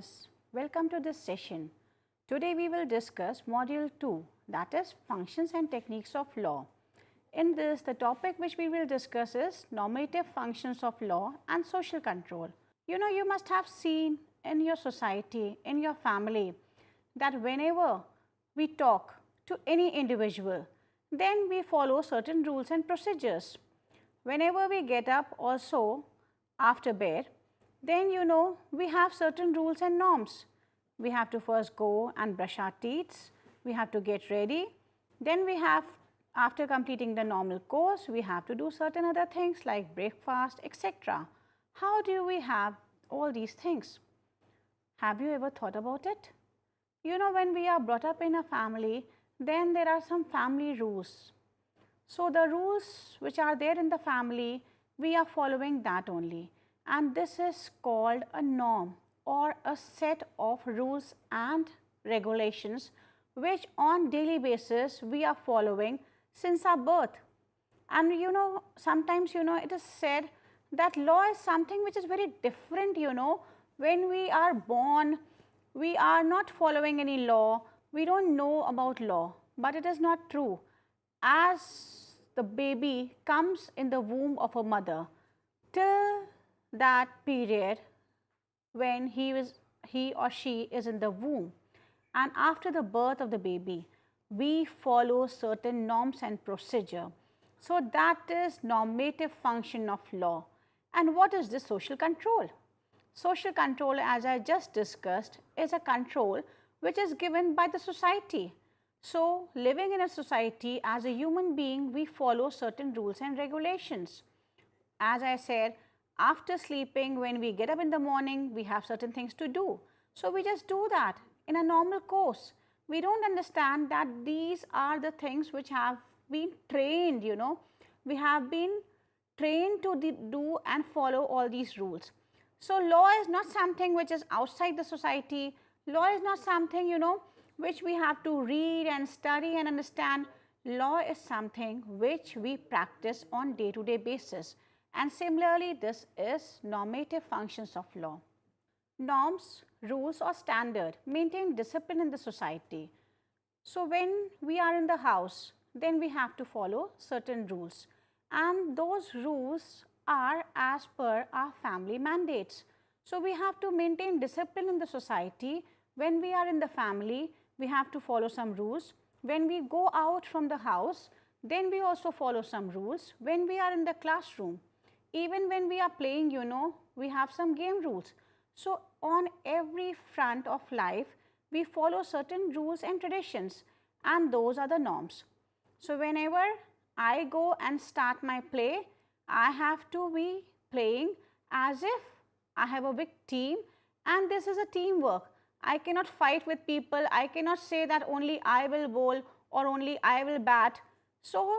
learners, welcome to this session. Today we will discuss module 2, that is functions and techniques of law. In this, the topic which we will discuss is normative functions of law and social control. You must have seen in your society, in your family, that whenever we talk to any individual, then we follow certain rules and procedures. Whenever we get up also after bed, then we have certain rules and norms. We have to first go and brush our teeth, we have to get ready, then we have, after completing the normal course, we have to do certain other things like breakfast, etc. How do we have all these things? Have you ever thought about it? When we are brought up in a family, then there are some family rules. So, the rules which are there in the family, we are following that only, and this is called a norm or a set of rules and regulations which on daily basis we are following since our birth. And sometimes it is said that law is something which is very different. When we are born, we are not following any law, we do not know about law, but it is not true. As the baby comes in the womb of a mother, till that period when he or she is in the womb, and after the birth of the baby, we follow certain norms and procedure. So, that is normative function of law. And what is this social control? Social control, as I just discussed, is a control which is given by the society. So, living in a society as a human being, we follow certain rules and regulations. As I said, after sleeping, when we get up in the morning, we have certain things to do. So, we just do that in a normal course. We do not understand that these are the things which have been trained, we have been trained to do and follow all these rules. So, law is not something which is outside the society. Law is not something, which we have to read and study and understand. Law is something which we practice on day-to-day basis. And similarly, this is normative functions of law. Norms, rules or standard maintain discipline in the society. So, when we are in the house, then we have to follow certain rules, and those rules are as per our family mandates. So, we have to maintain discipline in the society. When we are in the family, we have to follow some rules. When we go out from the house, then we also follow some rules. When we are in the classroom, even when we are playing, we have some game rules. So, on every front of life, we follow certain rules and traditions, and those are the norms. So, whenever I go and start my play, I have to be playing as if I have a big team, and this is a teamwork. I cannot fight with people, I cannot say that only I will bowl or only I will bat. So,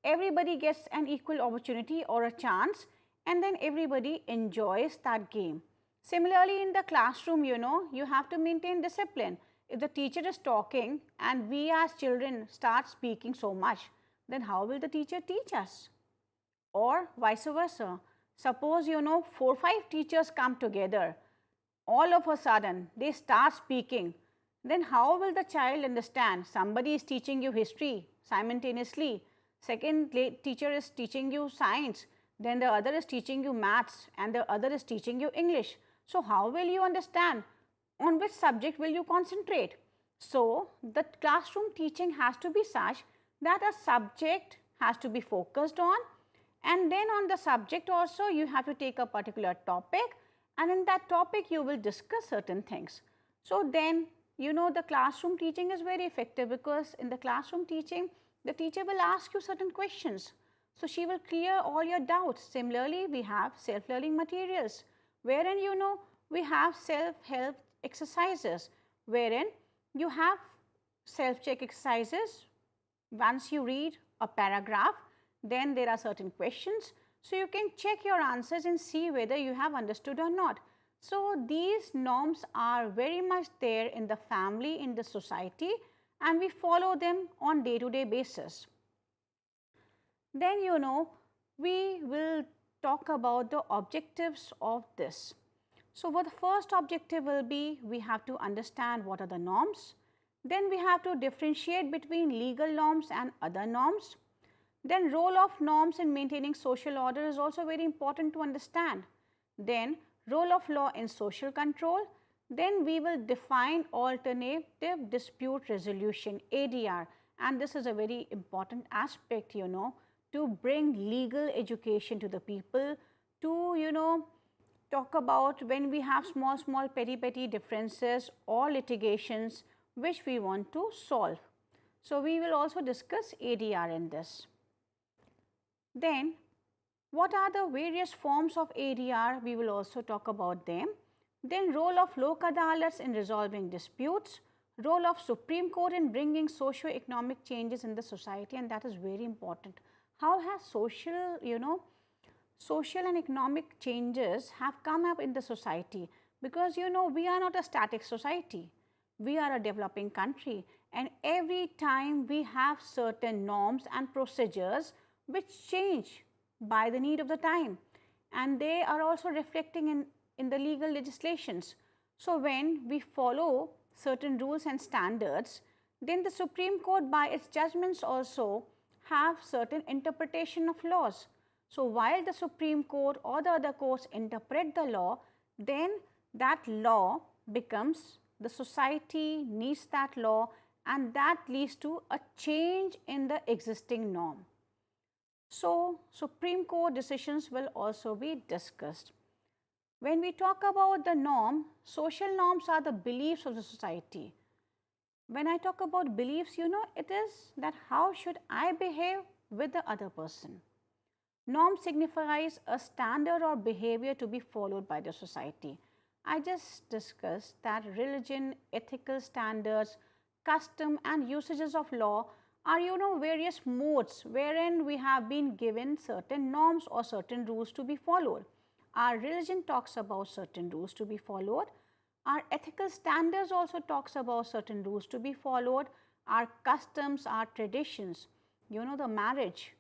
everybody gets an equal opportunity or a chance, and then everybody enjoys that game. Similarly, in the classroom, you have to maintain discipline. If the teacher is talking and we as children start speaking so much, then how will the teacher teach us? Or vice versa. Suppose 4 or 5 teachers come together, all of a sudden they start speaking, then how will the child understand? Somebody is teaching you history simultaneously, second teacher is teaching you science, then the other is teaching you maths, and the other is teaching you English. So, how will you understand? On which subject will you concentrate? So, the classroom teaching has to be such that a subject has to be focused on, and then on the subject also you have to take a particular topic, and in that topic you will discuss certain things. So, then the classroom teaching is very effective, because in the classroom teaching the teacher will ask you certain questions. So, she will clear all your doubts. Similarly, we have self-learning materials, wherein we have self-help exercises, wherein you have self-check exercises. Once you read a paragraph, then there are certain questions. So, you can check your answers and see whether you have understood or not. So, these norms are very much there in the family, in the society, and we follow them on day-to-day basis. Then we will talk about the objectives of this. So, what the first objective will be, we have to understand what are the norms. Then we have to differentiate between legal norms and other norms. Then role of norms in maintaining social order is also very important to understand. Then role of law in social control. Then we will define alternative dispute resolution ADR, and this is a very important aspect, to bring legal education to the people, to talk about when we have small petty differences or litigations which we want to solve. So, we will also discuss ADR in this. Then what are the various forms of ADR? We will also talk about them. Then role of Lok Adalats in resolving disputes, role of Supreme Court in bringing socio-economic changes in the society, and that is very important. How has social and economic changes have come up in the society? Because we are not a static society. We are a developing country, and every time we have certain norms and procedures which change by the need of the time, and they are also reflecting in the legal legislations. So, when we follow certain rules and standards, then the Supreme Court by its judgments also have certain interpretation of laws. So, while the Supreme Court or the other courts interpret the law, then that law becomes, the society needs that law, and that leads to a change in the existing norm. So, Supreme Court decisions will also be discussed. When we talk about the norm, social norms are the beliefs of the society. When I talk about beliefs, it is that how should I behave with the other person. Norm signifies a standard or behavior to be followed by the society. I just discussed that religion, ethical standards, custom and usages of law are various modes wherein we have been given certain norms or certain rules to be followed. Our religion talks about certain rules to be followed. Our ethical standards also talks about certain rules to be followed. Our customs, our traditions, the marriage,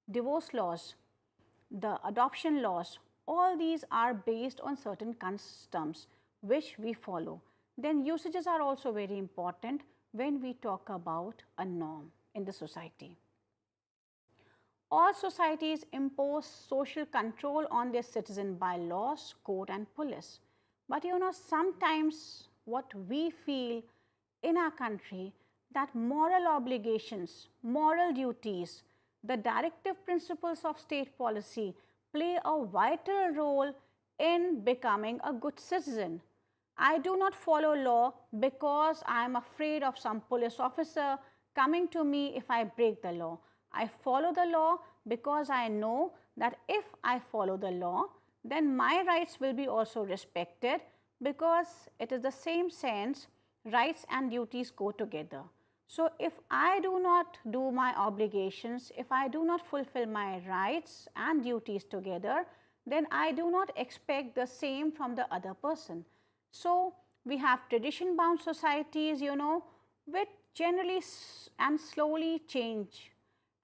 divorce laws, the adoption laws, all these are based on certain customs which we follow. Then usages are also very important when we talk about a norm in the society. All societies impose social control on their citizens by laws, court and police. But sometimes what we feel in our country, that moral obligations, moral duties, the directive principles of state policy play a vital role in becoming a good citizen. I do not follow law because I am afraid of some police officer coming to me if I break the law. I follow the law because I know that if I follow the law, then my rights will be also respected, because it is the same sense, rights and duties go together. So, if I do not do my obligations, if I do not fulfill my rights and duties together, then I do not expect the same from the other person. So, we have tradition bound societies, which generally and slowly change,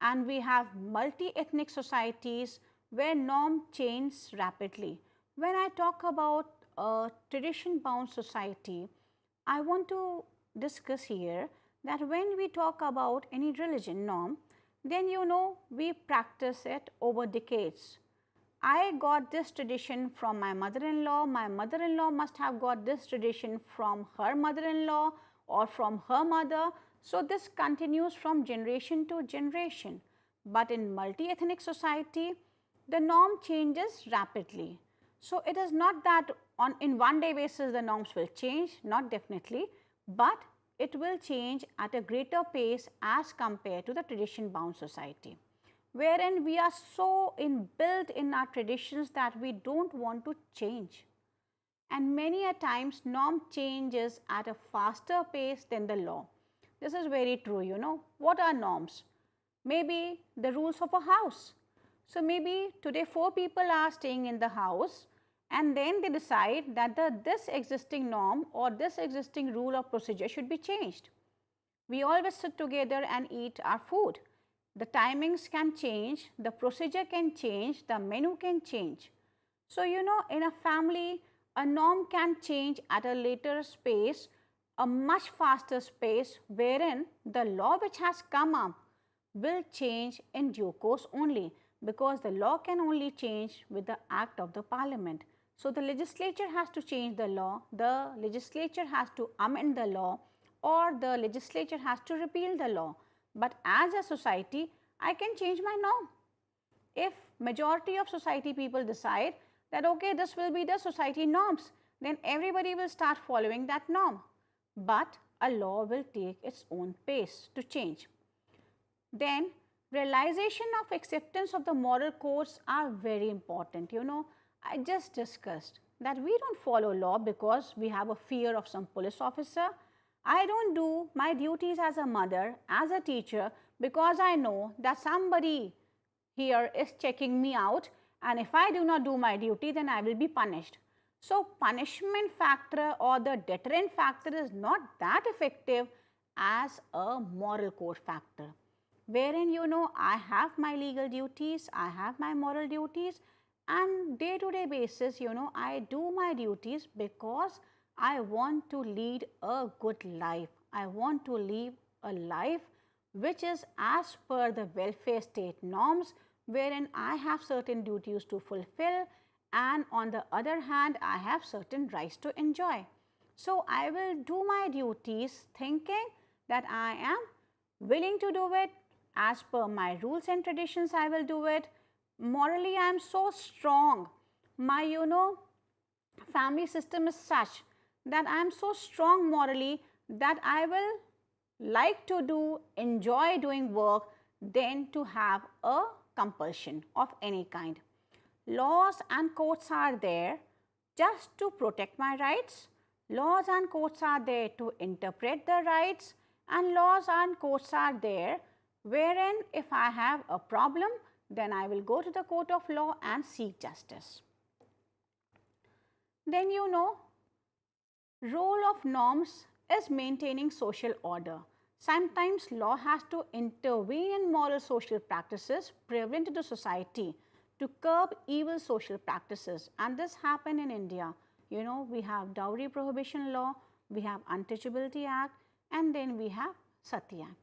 and we have multi-ethnic societies where norm changes rapidly. When I talk about a tradition bound society, I want to discuss here that when we talk about any religion norm, then we practice it over decades. I got this tradition from my mother-in-law must have got this tradition from her mother-in-law or from her mother. So, this continues from generation to generation. But in multi-ethnic society, the norm changes rapidly. So, it is not that in one day basis the norms will change, not definitely, but it will change at a greater pace as compared to the tradition bound society, wherein we are so inbuilt in our traditions that we do not want to change. And many a times norm changes at a faster pace than the law. This is very true, What are norms? Maybe the rules of a house. So, maybe today 4 people are staying in the house, and then they decide that this existing norm or this existing rule or procedure should be changed. We always sit together and eat our food. The timings can change, the procedure can change, the menu can change. So, in a family, a norm can change at a later space, a much faster space, wherein the law which has come up will change in due course only, because the law can only change with the act of the parliament. So, the legislature has to change the law, the legislature has to amend the law, or the legislature has to repeal the law. But as a society, I can change my norm. If majority of society people decide that okay, this will be the society norms, then everybody will start following that norm. But a law will take its own pace to change. Then realization of acceptance of the moral codes are very important. I just discussed that we don't follow law because we have a fear of some police officer. I don't do my duties as a mother, as a teacher, because I know that somebody here is checking me out, and if I do not do my duty, then I will be punished. So, punishment factor or the deterrent factor is not that effective as a moral code factor, wherein I have my legal duties, I have my moral duties, and day to day basis I do my duties because I want to lead a good life. I want to live a life which is as per the welfare state norms, wherein I have certain duties to fulfill, and on the other hand I have certain rights to enjoy. So, I will do my duties thinking that I am willing to do it as per my rules and traditions. I will do it. Morally, I am so strong. My family system is such that I am so strong morally that I will like to enjoy doing work than to have a compulsion of any kind. Laws and courts are there just to protect my rights. Laws and courts are there to interpret the rights, and laws and courts are there wherein if I have a problem, then I will go to the court of law and seek justice. Then role of norms is maintaining social order. Sometimes law has to intervene in moral social practices prevalent in the society to curb evil social practices, and this happened in India. We have dowry prohibition law, we have Untouchability Act, and then we have Sati Act.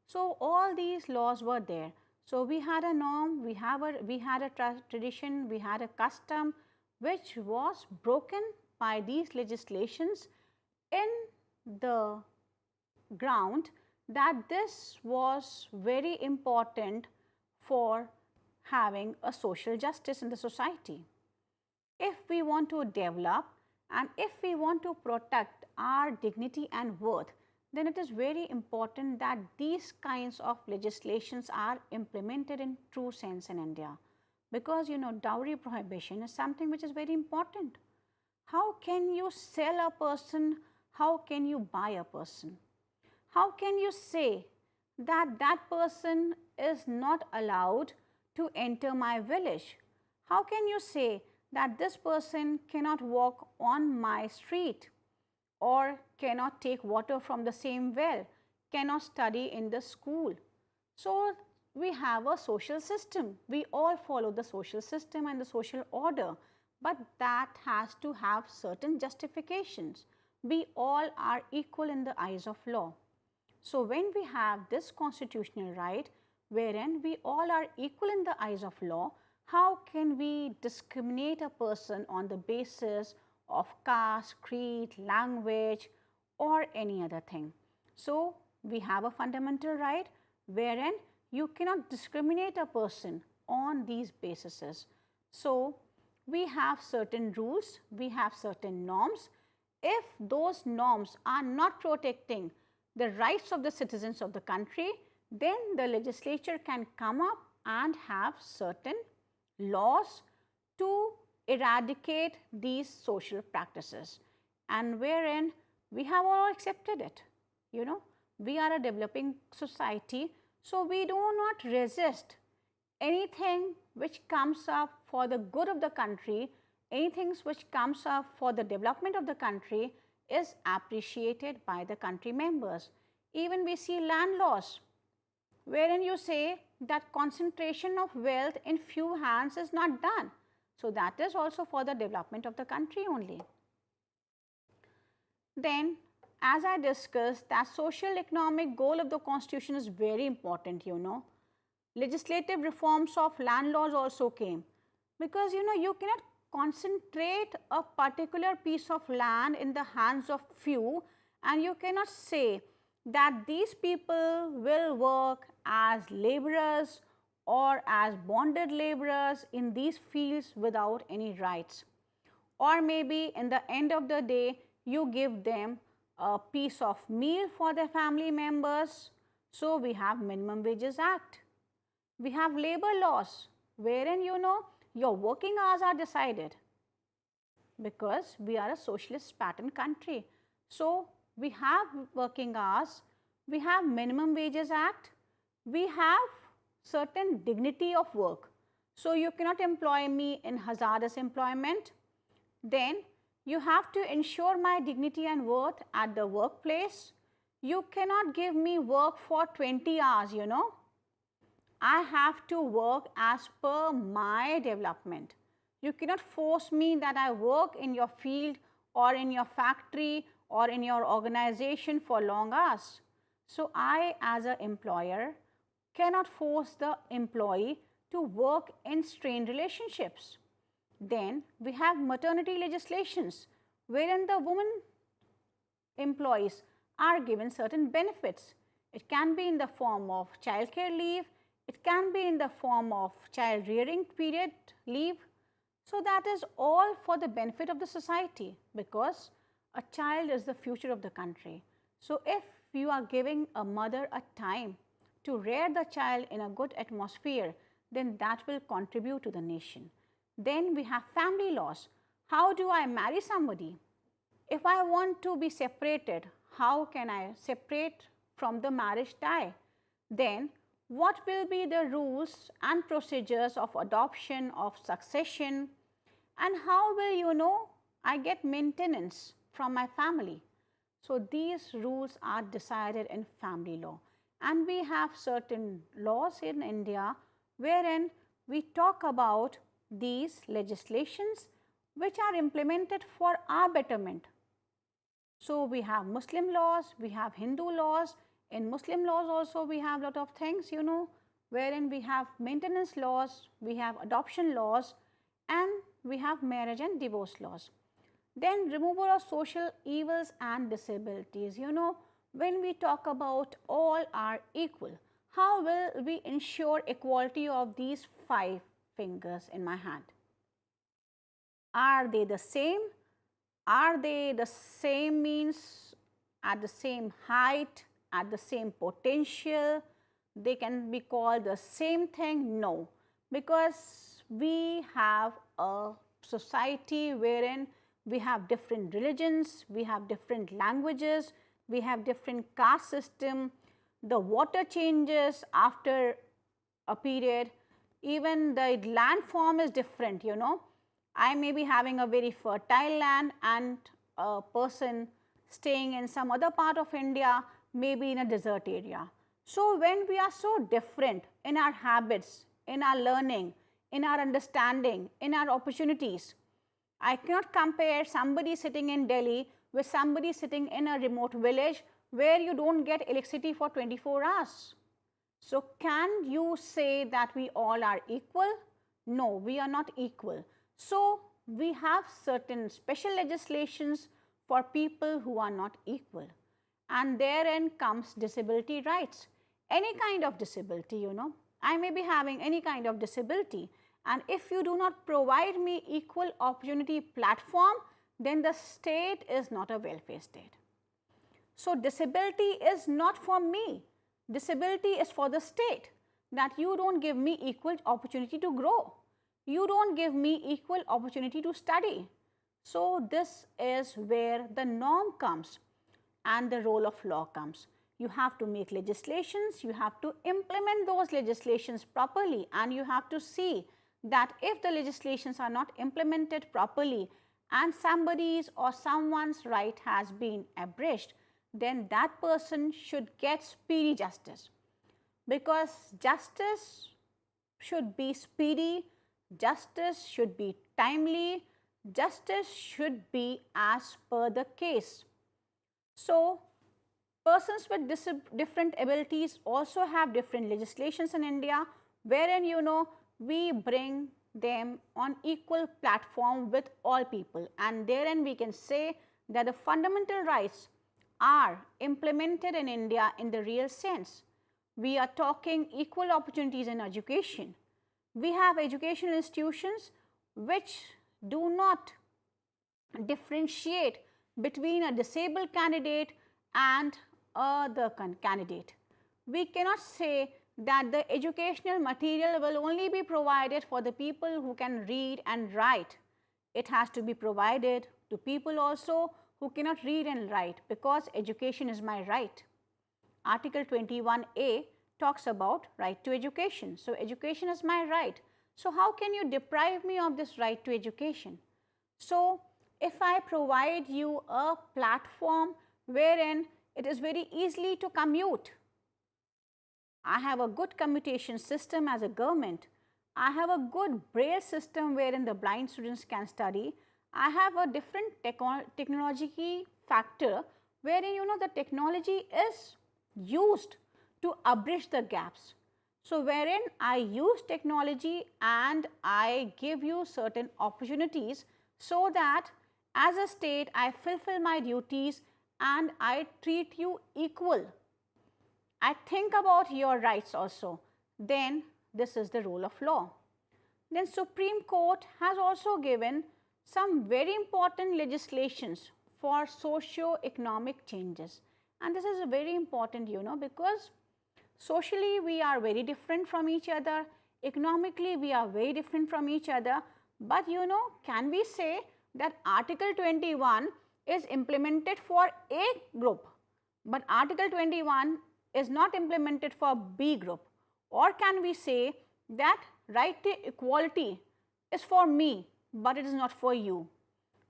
So, all these laws were there. So, we had a norm, we had a tradition, we had a custom which was broken by these legislations in the ground that this was very important for having a social justice in the society. If we want to develop and if we want to protect our dignity and worth, then it is very important that these kinds of legislations are implemented in true sense in India. Because dowry prohibition is something which is very important. How can you sell a person? How can you buy a person? How can you say that that person is not allowed to enter my village? How can you say that this person cannot walk on my street, or cannot take water from the same well, cannot study in the school? So, we have a social system. We all follow the social system and the social order, but that has to have certain justifications. We all are equal in the eyes of law. So, when we have this constitutional right wherein we all are equal in the eyes of law, how can we discriminate a person on the basis of caste, creed, language, or any other thing? So, we have a fundamental right wherein you cannot discriminate a person on these bases. So, we have certain rules, we have certain norms. If those norms are not protecting the rights of the citizens of the country, then the legislature can come up and have certain laws to eradicate these social practices, and wherein we have all accepted it. We are a developing society, so we do not resist anything which comes up for the good of the country, anything which comes up for the development of the country is appreciated by the country members. Even we see land laws, wherein you say that concentration of wealth in few hands is not done. So, that is also for the development of the country only. Then, as I discussed, that social economic goal of the constitution is very important, you know. Legislative reforms of land laws also came, because you know you cannot concentrate a particular piece of land in the hands of few, and you cannot say that these people will work as laborers or as bonded laborers in these fields without any rights. Or maybe in the end of the day you give them a piece of meal for their family members. So we have Minimum Wages Act. We have labor laws wherein you know your working hours are decided, because we are a socialist pattern country. So we have working hours, we have Minimum Wages Act, we have certain dignity of work. So you cannot employ me in hazardous employment. Then you have to ensure my dignity and worth at the workplace. You cannot give me work for 20 hours, you know. I have to work as per my development. You cannot force me that I work in your field or in your factory or in your organization for long hours. So I as an employer cannot force the employee to work in strained relationships. Then we have maternity legislations wherein the women employees are given certain benefits. It can be in the form of childcare leave, it can be in the form of child rearing period leave. So that is all for the benefit of the society, because a child is the future of the country. So if you are giving a mother a time to rear the child in a good atmosphere, then that will contribute to the nation. Then we have family laws. How do I marry somebody? If I want to be separated, how can I separate from the marriage tie? Then what will be the rules and procedures of adoption, of succession, and how will you know I get maintenance from my family? So these rules are decided in family law, and we have certain laws in India wherein we talk about these legislations which are implemented for our betterment. So we have Muslim laws, we have Hindu laws. In Muslim laws also we have lot of things, you know, wherein we have maintenance laws, we have adoption laws, and we have marriage and divorce laws. Then removal of social evils and disabilities. You know, when we talk about all are equal, how will we ensure equality of these 5 fingers in my hand? Are they the same? Are they the same means at the same height, at the same potential? They can be called the same thing? No, because we have a society wherein we have different religions, we have different languages, we have different caste system. The water changes after a period, even the land form is different, you know. I may be having a very fertile land and a person staying in some other part of India may be in a desert area. So when we are so different in our habits, in our learning, in our understanding, in our opportunities, I cannot compare somebody sitting in Delhi with somebody sitting in a remote village where you don't get electricity for 24 hours. So can you say that we all are equal? No, we are not equal. So we have certain special legislations for people who are not equal, and therein comes disability rights. Any kind of disability, you know, I may be having any kind of disability, and if you do not provide me equal opportunity platform, then the state is not a welfare state. So disability is not for me, disability is for the state, that you don't give me equal opportunity to grow. You don't give me equal opportunity to study. So this is where the norm comes and the role of law comes. You have to make legislations, you have to implement those legislations properly, and you have to see that if the legislations are not implemented properly and somebody's or someone's right has been abridged, then that person should get speedy justice, because justice should be speedy, justice should be timely, justice should be as per the case. So, persons with different abilities also have different legislations in India, wherein we bring them on equal platform with all people, and therein we can say that the fundamental rights are implemented in India in the real sense. We are talking equal opportunities in education. We have educational institutions which do not differentiate between a disabled candidate and other candidate. We cannot say that the educational material will only be provided for the people who can read and write. It has to be provided to people also who cannot read and write, because education is my right. Article 21A talks about right to education. So, education is my right. So, how can you deprive me of this right to education? So, if I provide you a platform wherein it is very easily to commute, I have a good commutation system as a government, I have a good braille system wherein the blind students can study, I have a different technology factor wherein the technology is used to abridge the gaps. So, wherein I use technology and I give you certain opportunities so that as a state I fulfill my duties and I treat you equal. I think about your rights also. Then this is the role of law. Then Supreme Court has also given some very important legislations for socio-economic changes. And this is very important, because socially we are very different from each other, economically we are very different from each other, but can we say that Article 21 is implemented for A group, but Article 21 is not implemented for B group? Or can we say that right to equality is for me, but it is not for you?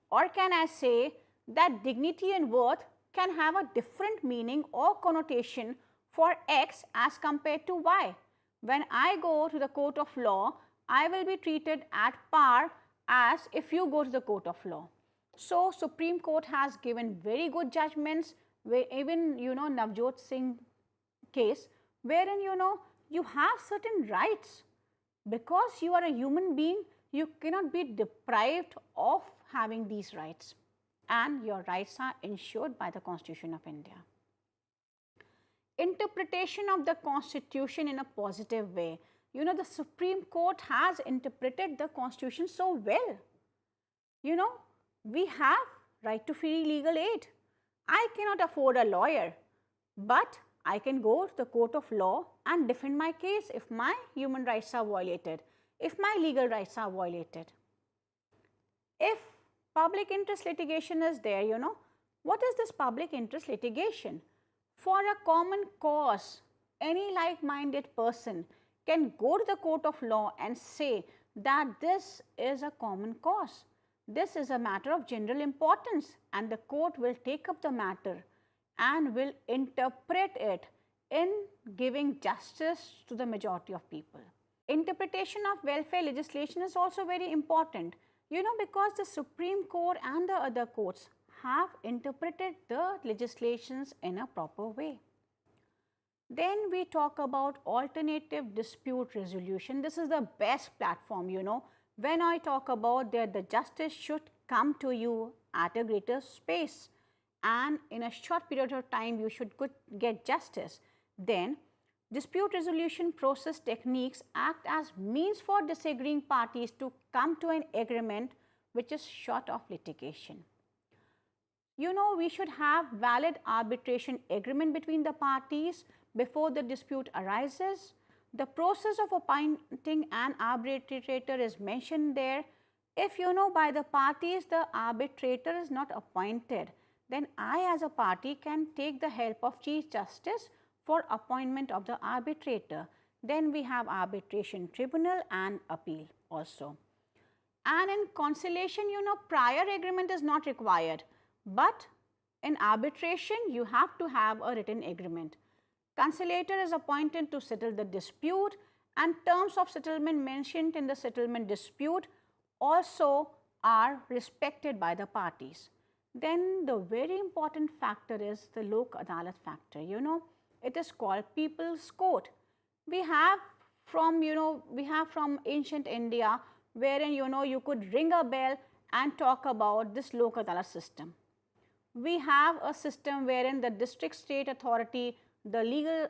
Or can I say that dignity and worth can have a different meaning or connotation for X as compared to Y? When I go to the court of law, I will be treated at par as if you go to the court of law. So, Supreme Court has given very good judgments, where even Navjot Singh case, wherein you have certain rights. Because you are a human being, you cannot be deprived of having these rights, and your rights are ensured by the Constitution of India. Interpretation of the Constitution in a positive way. The Supreme Court has interpreted the Constitution so well. We have right to free legal aid. I cannot afford a lawyer, but I can go to the court of law and defend my case if my human rights are violated, if my legal rights are violated. If public interest litigation is there, what is this public interest litigation? For a common cause, any like-minded person can go to the court of law and say that this is a common cause. This is a matter of general importance, and the court will take up the matter and will interpret it in giving justice to the majority of people. Interpretation of welfare legislation is also very important, because the Supreme Court and the other courts have interpreted the legislations in a proper way. Then we talk about alternative dispute resolution. This is the best platform, when I talk about that the justice should come to you at a greater space, and in a short period of time you should get justice. Then dispute resolution process techniques act as means for disagreeing parties to come to an agreement which is short of litigation. We should have valid arbitration agreement between the parties before the dispute arises. The process of appointing an arbitrator is mentioned there. If by the parties the arbitrator is not appointed, then I as a party can take the help of Chief Justice for appointment of the arbitrator. Then we have arbitration tribunal and appeal also. And in conciliation, prior agreement is not required, but in arbitration you have to have a written agreement. Conciliator is appointed to settle the dispute, and terms of settlement mentioned in the settlement dispute also are respected by the parties. then the very important factor is the Lok Adalat factor. You know, it is called people's court. We have from ancient India, wherein you could ring a bell and talk about this Lok Adalat system. We have a system wherein the district state authority, the legal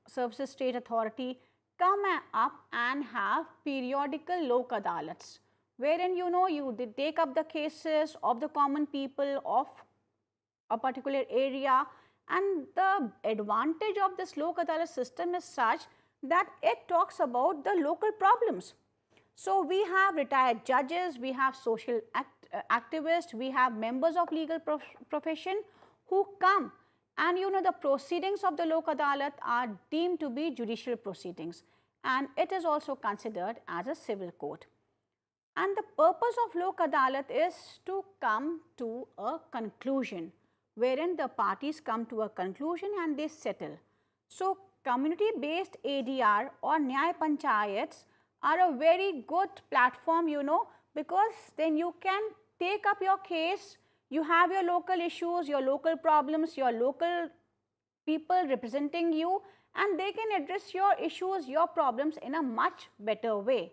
services state authority come up and have periodical Lok Adalats, wherein you take up the cases of the common people of a particular area, and the advantage of this Lok Adalat system is such that it talks about the local problems. So, we have retired judges, we have social activists, we have members of legal profession who come, and the proceedings of the Lok Adalat are deemed to be judicial proceedings, and it is also considered as a civil court. And the purpose of Lok Adalat is to come to a conclusion, wherein the parties come to a conclusion and they settle. So, community based ADR or Nyay Panchayats are a very good platform, because then you can take up your case, you have your local issues, your local problems, your local people representing you, and they can address your issues, your problems in a much better way.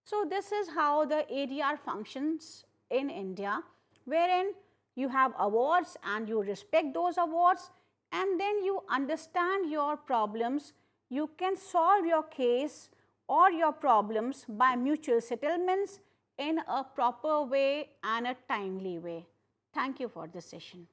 So, this is how the ADR functions in India, wherein you have awards and you respect those awards, and then you understand your problems, you can solve your case or your problems by mutual settlements in a proper way and a timely way. Thank you for this session.